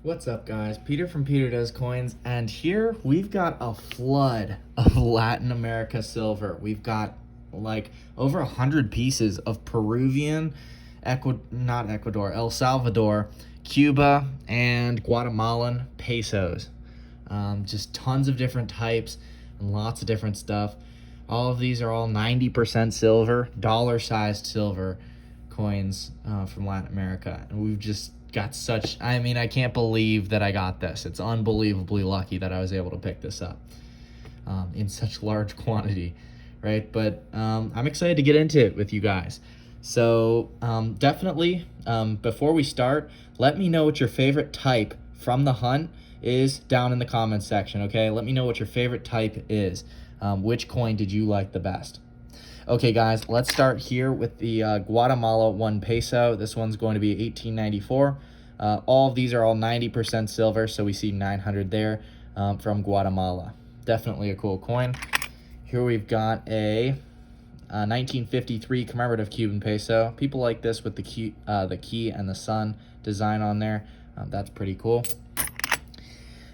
What's up, guys? Peter from Peter Does Coins, and here we've got a flood of Latin America silver. We've got like over 100 pieces of Peruvian, not Ecuador, El Salvador, Cuba, and Guatemalan pesos. Just tons of different types and lots of different stuff. All of these are all 90% silver, dollar-sized silver coins from Latin America. And we've just got I can't believe that I got this. It's unbelievably lucky that I was able to pick this up in such large quantity, right? But I'm excited to get into it with you guys. So definitely, before we start, let me know what your favorite type from the hunt is down in the comments section, okay? Let me know what your favorite type is. Which coin did you like the best? Okay, guys, let's start here with the Guatemala 1 peso. This one's going to be 1894. All of these are all 90% silver, so we see 900 there from Guatemala. Definitely a cool coin. Here we've got a 1953 commemorative Cuban peso. People like this with the key and the sun design on there. That's pretty cool.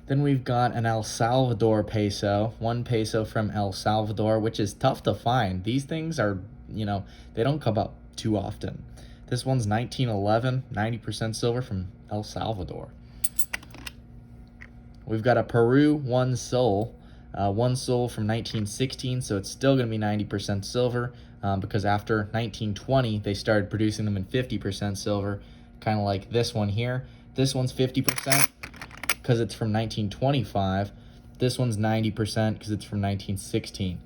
Then we've got an El Salvador peso, 1 peso from El Salvador, which is tough to find. These things are, they don't come up too often. This one's 1911, 90% silver from El Salvador. We've got a Peru 1 sol, 1 sol from 1916, so it's still going to be 90% silver because after 1920, they started producing them in 50% silver, kind of like this one here. This one's 50%. Because it's from 1925. This one's 90% because it's from 1916.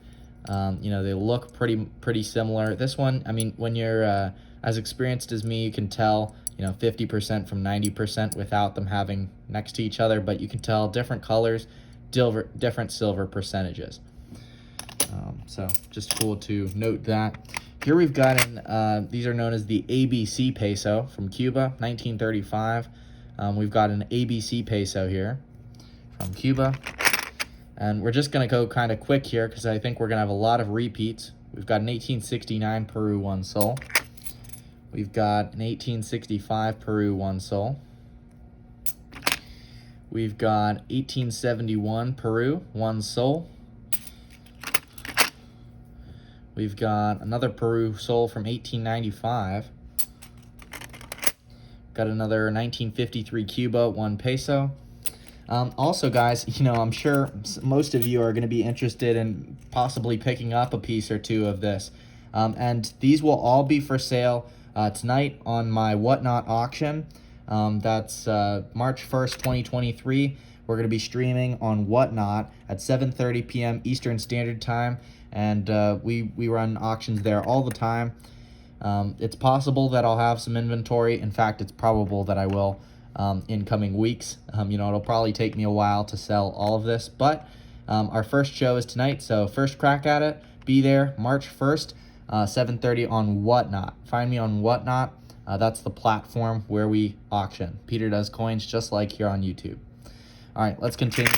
They look pretty similar. This one, when you're as experienced as me, you can tell 50% from 90% without them having next to each other, but you can tell different colors, different silver percentages. So just cool to note that. Here we've got these are known as the ABC peso from Cuba, 1935. We've got an ABC peso here from Cuba. And we're just going to go kind of quick here because I think we're going to have a lot of repeats. We've got an 1869 Peru 1 sol. We've got an 1865 Peru 1 sol. We've got 1871 Peru 1 sol. We've got another Peru sol from 1895. Got another 1953 Cuba 1 peso. Also, guys, I'm sure most of you are going to be interested in possibly picking up a piece or two of this. And these will all be for sale tonight on my Whatnot auction. That's March 1st, 2023. We're going to be streaming on Whatnot at 7:30 p.m. Eastern Standard Time. And we run auctions there all the time. It's possible that I'll have some inventory. In fact, it's probable that I will in coming weeks. It'll probably take me a while to sell all of this, but our first show is tonight, so first crack at it. Be there March 1st, 7:30 on Whatnot. Find me on Whatnot. That's the platform where we auction. Peter Does Coins, just like here on YouTube. All right, let's continue.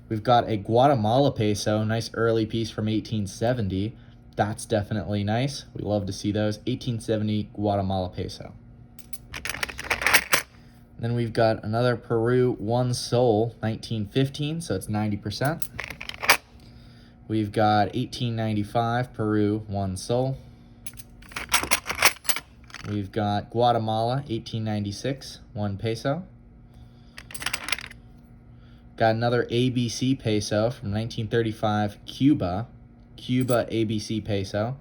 We've got a Guatemala peso, nice early piece from 1870. That's definitely nice. We love to see those. 1870 Guatemala peso. Then we've got another Peru 1 sol, 1915, so it's 90%. We've got 1895 Peru 1 sol. We've got Guatemala 1896, 1 peso. Got another ABC peso from 1935 Cuba ABC peso.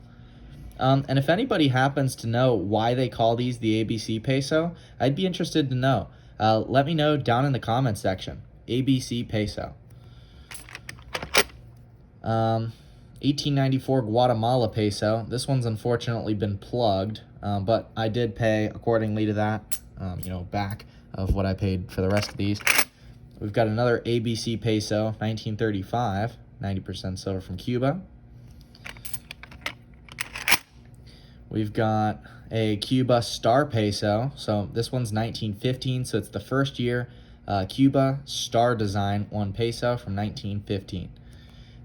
And if anybody happens to know why they call these the ABC peso, I'd be interested to know. Let me know down in the comments section. ABC peso. 1894 Guatemala peso. This one's unfortunately been plugged, but I did pay accordingly to that, back of what I paid for the rest of these. We've got another ABC peso, 1935, 90% silver from Cuba. We've got a Cuba Star peso. So this one's 1915, so it's the first year Cuba Star design 1 peso from 1915.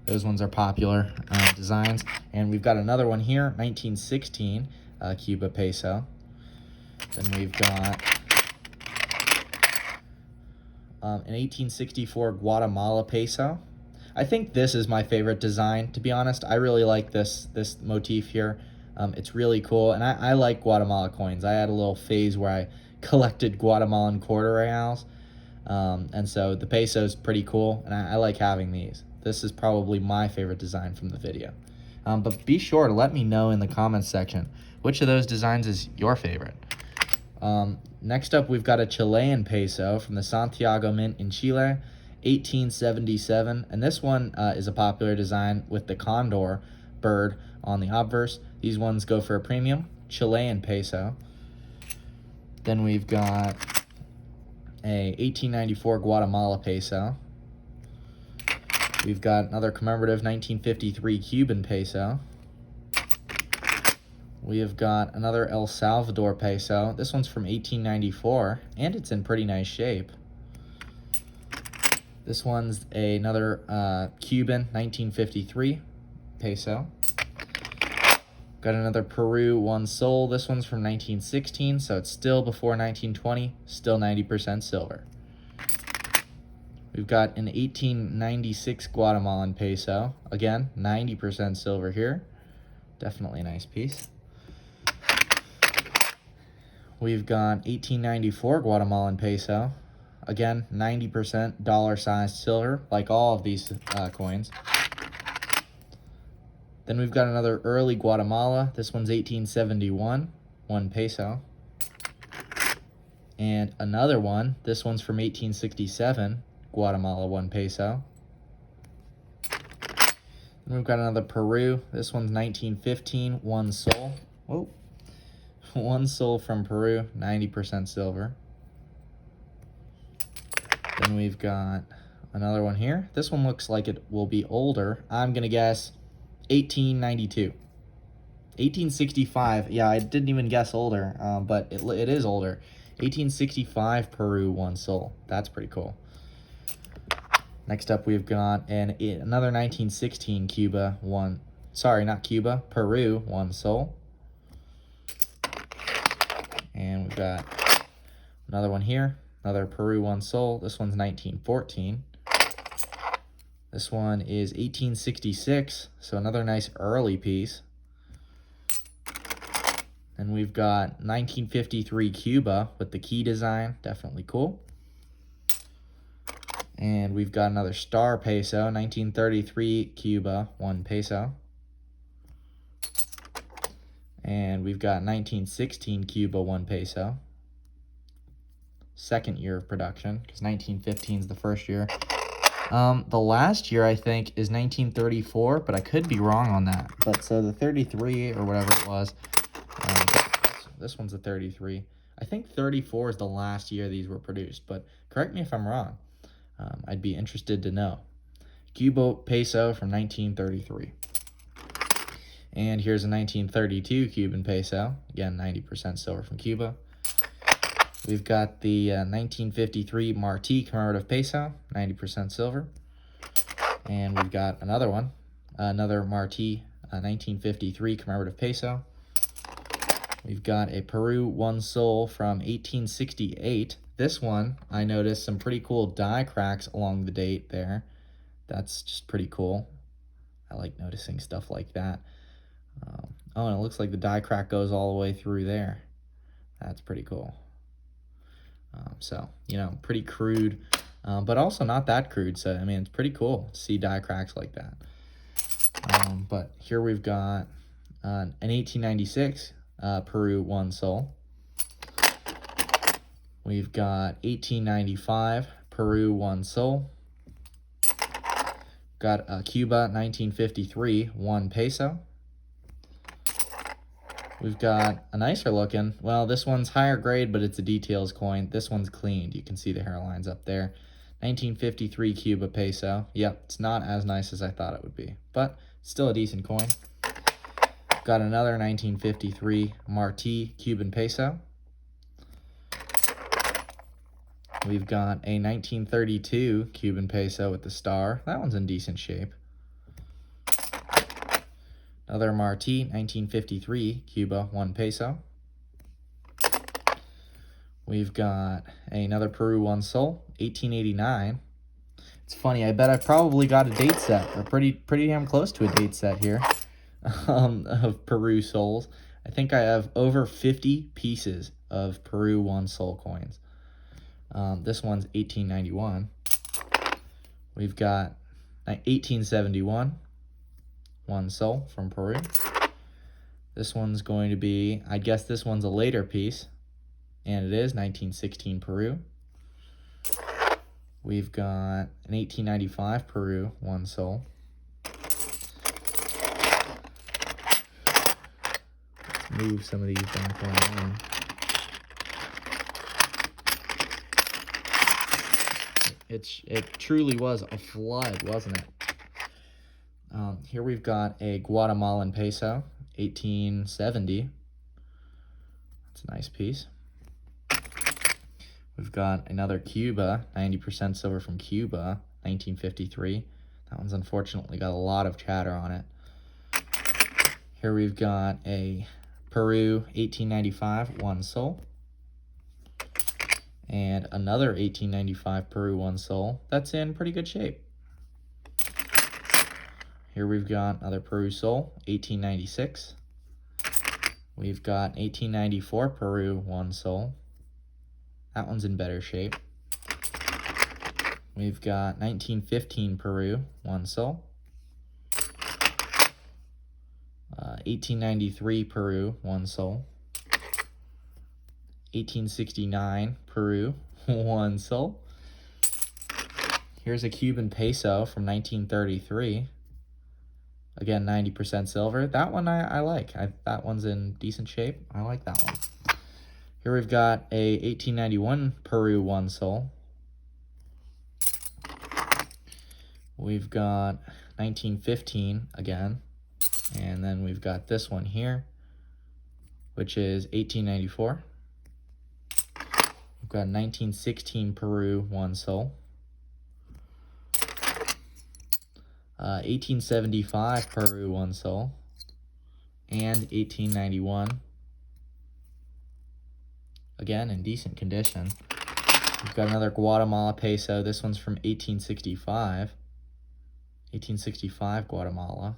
Those ones are popular designs. And we've got another one here, 1916 Cuba peso. Then we've got an 1864 Guatemala peso. I think this is my favorite design, to be honest. I really like this motif here. It's really cool, and I like Guatemala coins. I had a little phase where I collected Guatemalan quarter reals, and so the peso is pretty cool, and I like having these. This is probably my favorite design from the video. But be sure to let me know in the comments section which of those designs is your favorite. Next up, we've got a Chilean peso from the Santiago Mint in Chile, 1877. And this one is a popular design with the condor bird on the obverse. These ones go for a premium. Chilean peso. Then we've got a 1894 Guatemala peso. We've got another commemorative 1953 Cuban peso. We have got another El Salvador peso. This one's from 1894, and it's in pretty nice shape. This one's another Cuban 1953 peso. Got another Peru 1 sol. This one's from 1916, so it's still before 1920, still 90% silver. We've got an 1896 Guatemalan peso. Again, 90% silver here. Definitely a nice piece. We've got 1894 Guatemalan peso. Again, 90% dollar-sized silver, like all of these coins. Then we've got another early Guatemala. This one's 1871, 1 peso. And another one. This one's from 1867. Guatemala 1 peso. And we've got another Peru. This one's 1915, 1 sol. Whoa. 1 sol from Peru, 90% silver. Then we've got another one here. This one looks like it will be older. I'm going to guess 1892. 1865. Yeah, I didn't even guess older, but it is older. 1865 Peru 1 sol. That's pretty cool. Next up, we've got another 1916 Cuba 1. Sorry, not Cuba. Peru 1 sol. And we've got another one here. Another Peru 1 sol. This one's 1914. This one is 1866. So another nice early piece. And we've got 1953 Cuba with the key design. Definitely cool. And we've got another star peso, 1933 Cuba, 1 peso. And we've got 1916 Cuba, 1 peso. Second year of production, because 1915 is the first year. The last year, I think, is 1934, but I could be wrong on that. But so the 33 or whatever it was, this one's a 33. I think 34 is the last year these were produced, but correct me if I'm wrong. I'd be interested to know. Cuba peso from 1933. And here's a 1932 Cuban peso. Again, 90% silver from Cuba. We've got the 1953 Martí commemorative peso, 90% silver. And we've got another one, another Martí 1953 commemorative peso. We've got a Peru 1 sol from 1868. This one, I noticed some pretty cool die cracks along the date there. That's just pretty cool. I like noticing stuff like that. Oh, and it looks like the die crack goes all the way through there. That's pretty cool. So, you know, pretty crude, but also not that crude. So, I mean, it's pretty cool to see die cracks like that. But here we've got an 1896 Peru 1 sol. We've got 1895 Peru 1 sol. Got a Cuba 1953 1 peso. We've got a nicer looking, well, this one's higher grade, but it's a details coin. This one's cleaned. You can see the hairlines up there. 1953 Cuba peso. Yep, it's not as nice as I thought it would be, but still a decent coin. Got another 1953 Martí Cuban peso. We've got a 1932 Cuban peso with the star. That one's in decent shape. Another Martí 1953 Cuba 1 peso. We've got another Peru 1 Sol, 1889. It's funny, I bet I probably got a date set, or pretty damn close to a date set here, of Peru sols. I think I have over 50 pieces of Peru 1 Sol coins. This one's 1891. We've got 1871, 1 Sol from Peru. This one's going to be, I guess this one's a later piece, and it is 1916 Peru. We've got an 1895 Peru 1 Sol. Let's move some of these back on. It truly was a flood, wasn't it? Here we've got a Guatemalan peso, 1870. That's a nice piece. We've got another Cuba, 90% silver from Cuba, 1953. That one's unfortunately got a lot of chatter on it. Here we've got a Peru 1895 1 Sol. And another 1895 Peru 1 Sol. That's in pretty good shape. Here we've got another Peru Sol, 1896. We've got 1894 Peru 1 Sol. That one's in better shape. We've got 1915 Peru 1 Sol. 1893 Peru 1 Sol. 1869 Peru 1 Sol. Here's a Cuban peso from 1933. Again, 90% silver. That one I like. That one's in decent shape. I like that one. Here we've got a 1891 Peru 1 Sol. We've got 1915 again. And then we've got this one here, which is 1894. We've got 1916 Peru 1 Sol. 1875 Peru 1 Sol. And 1891. Again, in decent condition. We've got another Guatemala peso. This one's from 1865. 1865 Guatemala.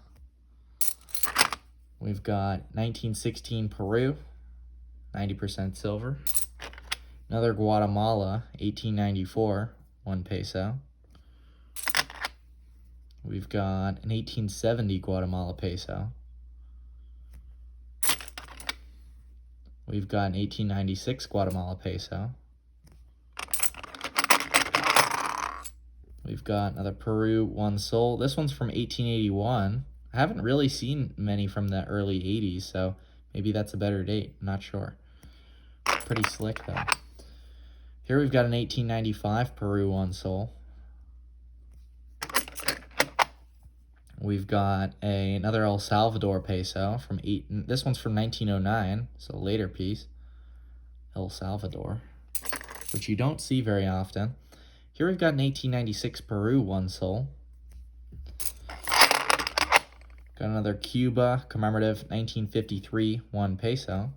We've got 1916 Peru, 90% silver. Another Guatemala, 1894, 1 peso. We've got an 1870 Guatemala peso. We've got an 1896 Guatemala peso. We've got another Peru 1 Sol. This one's from 1881. I haven't really seen many from the early 80s, so maybe that's a better date. I'm not sure. Pretty slick, though. Here we've got an 1895 Peru 1 Sol. We've got another El Salvador peso from this one's from 1909, so a later piece. El Salvador, which you don't see very often. Here we've got an 1896 Peru 1 Sol. Got another Cuba commemorative 1953 1 peso.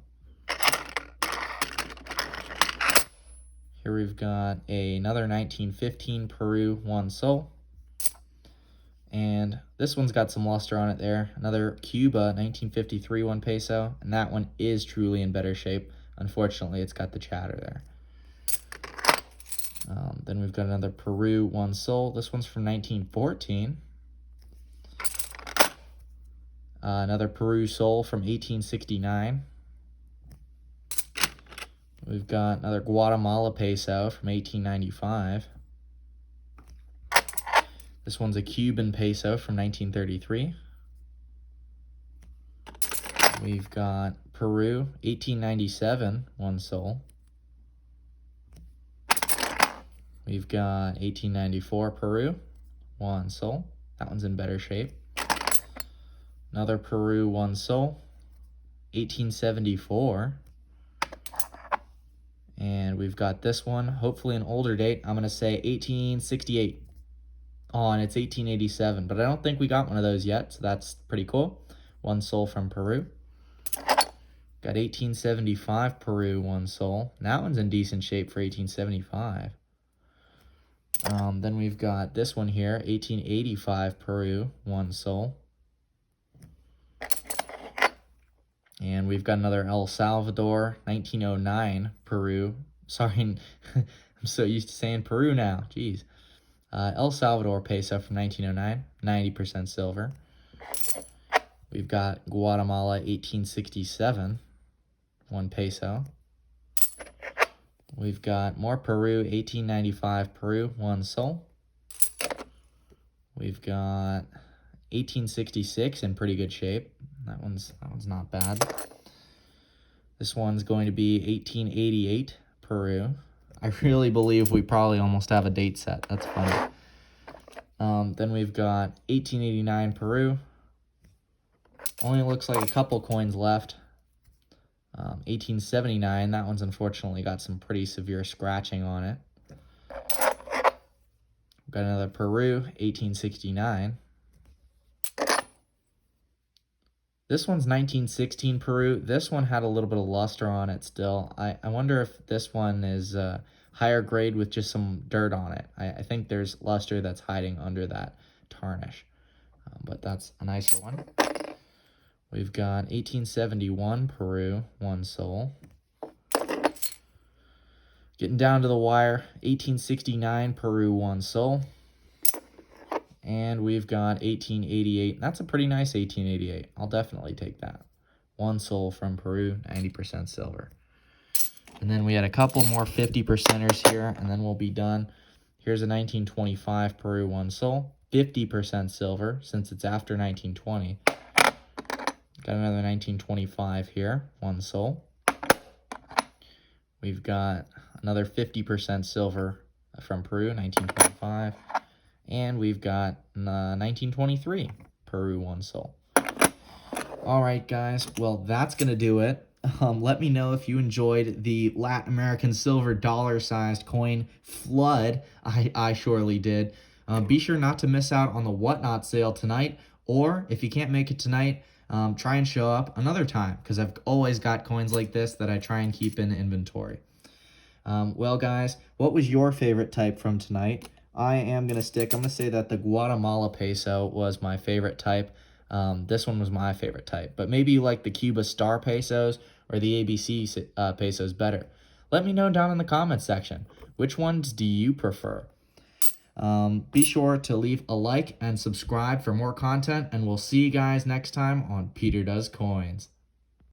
Here we've got another 1915 Peru 1 Sol. And this one's got some luster on it there. Another Cuba 1953 1 peso. And that one is truly in better shape. Unfortunately, it's got the chatter there. Then we've got another Peru 1 Sol. This one's from 1914. Another Peru Sol from 1869. We've got another Guatemala peso from 1895. This one's a Cuban peso from 1933. We've got Peru 1897 1 Sol. We've got 1894 Peru 1 Sol. That one's in better shape. Another Peru 1 Sol. 1874. And we've got this one, hopefully an older date. I'm going to say 1868. Oh, and it's 1887, but I don't think we got one of those yet, so that's pretty cool. 1 Sol from Peru. Got 1875 Peru, 1 sol. That one's in decent shape for 1875. Then we've got this one here, 1885 Peru, 1 sol. And we've got another El Salvador, 1909 Peru. Sorry, I'm so used to saying Peru now. Jeez. El Salvador peso from 1909, 90% silver. We've got Guatemala, 1867, 1 peso. We've got more Peru, 1895 Peru, 1 sol. We've got 1866 in pretty good shape. That one's not bad. This one's going to be 1888 Peru. I really believe we probably almost have a date set. That's funny. Then we've got 1889 Peru. Only looks like a couple coins left. 1879, that one's unfortunately got some pretty severe scratching on it. We've got another Peru, 1869. This one's 1916 Peru. This one had a little bit of luster on it still. I wonder if this one is higher grade with just some dirt on it. I think there's luster that's hiding under that tarnish. But that's a nicer one. We've got 1871 Peru, 1 sol. Getting down to the wire, 1869 Peru, 1 sol. And we've got 1888. That's a pretty nice 1888. I'll definitely take that. 1 sol from Peru, 90% silver. And then we had a couple more 50%ers here, and then we'll be done. Here's a 1925 Peru, 1 sol. 50% silver, since it's after 1920. Got another 1925 here, 1 sol. We've got another 50% silver from Peru, 1925. And we've got 1923 Peru, 1 sol. All right, guys. Well, that's going to do it. Let me know if you enjoyed the Latin American silver dollar-sized coin flood. I surely did. Be sure not to miss out on the Whatnot sale tonight. Or if you can't make it tonight, try and show up another time, because I've always got coins like this that I try and keep in inventory. Well, guys, what was your favorite type from tonight? I'm going to say that the Guatemala peso was my favorite type. This one was my favorite type. But maybe you like the Cuba Star pesos or the ABC pesos better. Let me know down in the comments section. Which ones do you prefer? Be sure to leave a like and subscribe for more content, and we'll see you guys next time on Peter Does Coins.